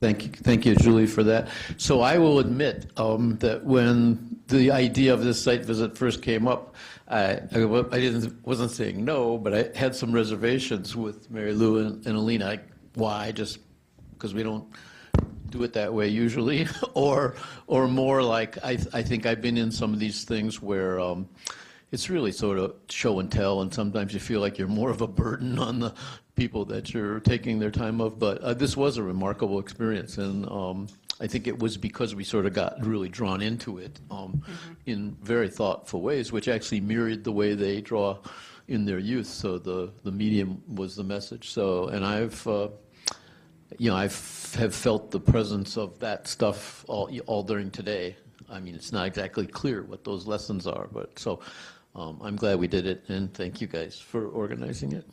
Thank you, Julie, for that. So I will admit that when the idea of this site visit first came up, wasn't saying no, but I had some reservations with Mary Lou and Alina. Why? Just because we don't do it that way usually, or more like I think I've been in some of these things where it's really sort of show and tell, and sometimes you feel like you're more of a burden on the people that you're taking their time of. But this was a remarkable experience, and I think it was because we sort of got really drawn into it in very thoughtful ways, which actually mirrored the way they draw in their youth. So the medium was the message. So, and I've have felt the presence of that stuff all during today. I mean, it's not exactly clear what those lessons are, but so I'm glad we did it, and thank you guys for organizing it.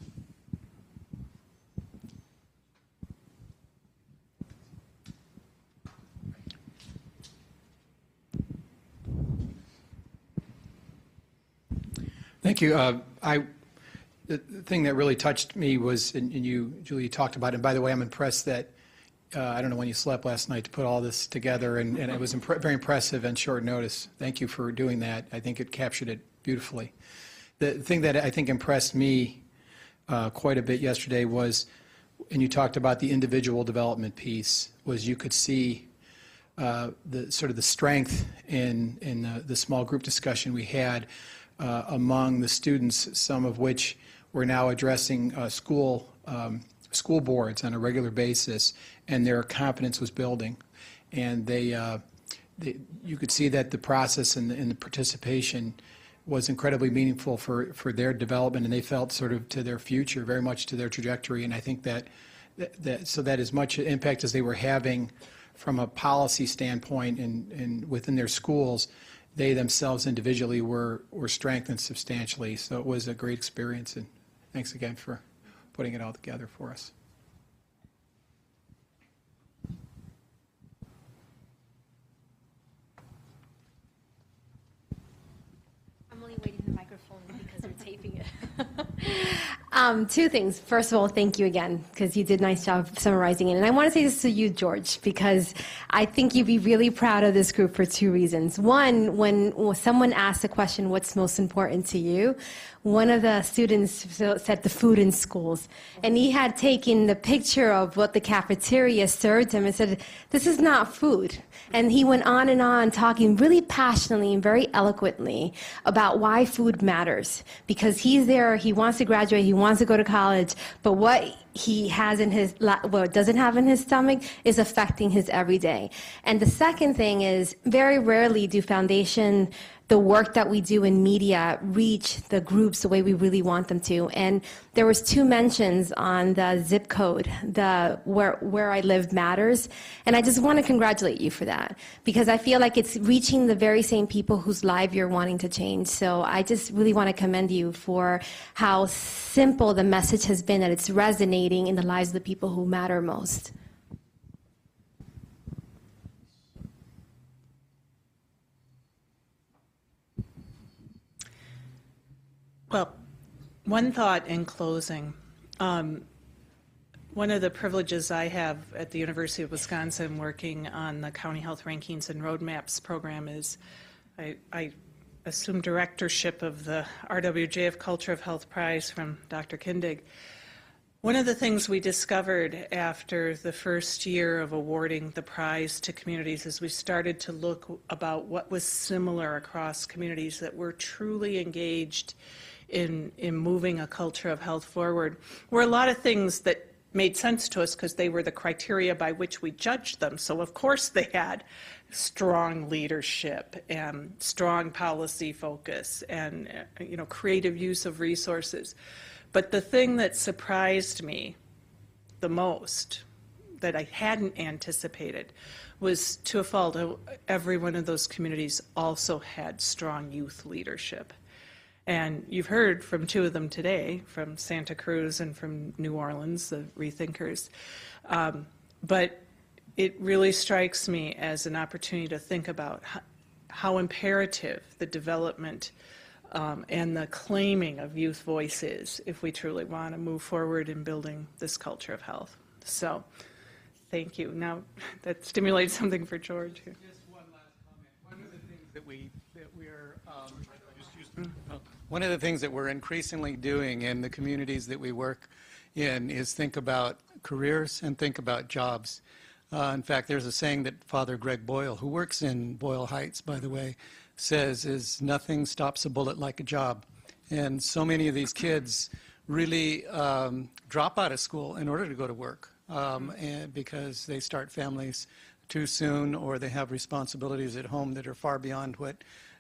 Thank you. The thing that really touched me was, and you, Julie, talked about it. And by the way, I'm impressed that, I don't know when you slept last night to put all this together, and it was very impressive and short notice. Thank you for doing that. I think it captured it beautifully. The thing that I think impressed me quite a bit yesterday was, and you talked about the individual development piece, was you could see the sort of the strength in the small group discussion we had among the students, some of which were now addressing school boards on a regular basis, and their confidence was building. And you could see that the process and the participation was incredibly meaningful for their development, and they felt sort of to their future, very much to their trajectory. And I think that as much impact as they were having from a policy standpoint and within their schools, they themselves individually were strengthened substantially. So it was a great experience, and thanks again for putting it all together for us. I'm only waiting for the microphone because they're taping it. Two things. First of all, thank you again, because you did a nice job summarizing it. And I want to say this to you, George, because I think you'd be really proud of this group for two reasons. One, when someone asks the question, what's most important to you, one of the students said the food in schools. And he had taken the picture of what the cafeteria served him and said, this is not food. And he went on talking really passionately and very eloquently about why food matters. Because he's there, he wants to graduate, he wants to go to college, but what he has in his, what doesn't have in his stomach is affecting his everyday. And the second thing is, very rarely do the work that we do in media reach the groups the way we really want them to. And there was two mentions on the zip code, the where I live matters. And I just want to congratulate you for that, because I feel like it's reaching the very same people whose life you're wanting to change. So I just really want to commend you for how simple the message has been, that it's resonating in the lives of the people who matter most. Well, one thought in closing. One of the privileges I have at the University of Wisconsin working on the County Health Rankings and Roadmaps program is I assumed directorship of the RWJF Culture of Health Prize from Dr. Kindig. One of the things we discovered after the first year of awarding the prize to communities is we started to look about what was similar across communities that were truly engaged in moving a culture of health forward. Were a lot of things that made sense to us because they were the criteria by which we judged them. So of course they had strong leadership and strong policy focus and creative use of resources. But the thing that surprised me the most, that I hadn't anticipated, was to a fault, every one of those communities also had strong youth leadership. And you've heard from two of them today, from Santa Cruz and from New Orleans, the Rethinkers. But it really strikes me as an opportunity to think about how imperative the development and the claiming of youth voice is if we truly want to move forward in building this culture of health. So Thank you. Now, that stimulates something for George. Just one last comment. One of the things that we're increasingly doing in the communities that we work in is think about careers and think about jobs. In fact, there's a saying that Father Greg Boyle, who works in Boyle Heights, by the way, says is nothing stops a bullet like a job. And so many of these kids really drop out of school in order to go to work and because they start families too soon or they have responsibilities at home that are far beyond what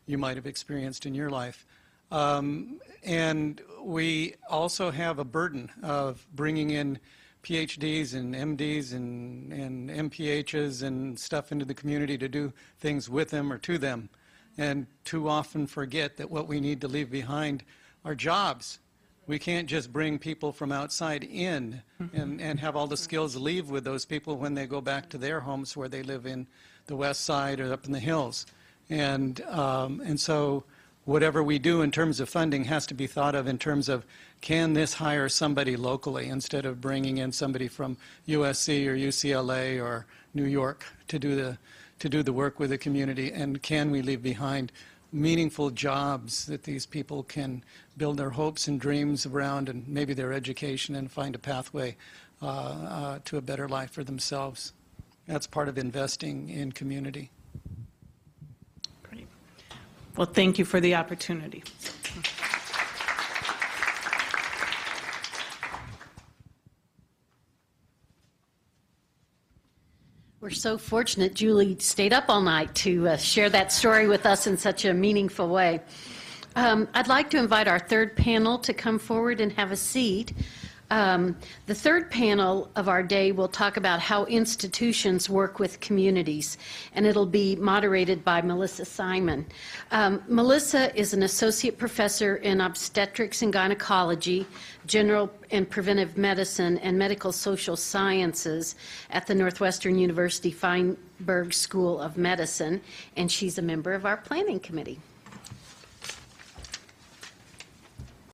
you might have experienced in your life. And we also have a burden of bringing in PhDs and MDs and MPHs and stuff into the community to do things with them or to them, and too often forget that what we need to leave behind are jobs. We can't just bring people from outside in and have all the skills leave with those people when they go back to their homes where they live in the west side or up in the hills. And so whatever we do in terms of funding has to be thought of in terms of, can this hire somebody locally instead of bringing in somebody from USC or UCLA or New York to do the work with the community, and can we leave behind meaningful jobs that these people can build their hopes and dreams around, and maybe their education, and find a pathway to a better life for themselves. That's part of investing in community. Great. Well, thank you for the opportunity. We're so fortunate Julie stayed up all night to share that story with us in such a meaningful way. I'd like to invite our third panel to come forward and have a seat. The third panel of our day will talk about how institutions work with communities, and it'll be moderated by Melissa Simon. Melissa is an associate professor in obstetrics and gynecology, general and preventive medicine, and medical social sciences at the Northwestern University Feinberg School of Medicine, and she's a member of our planning committee.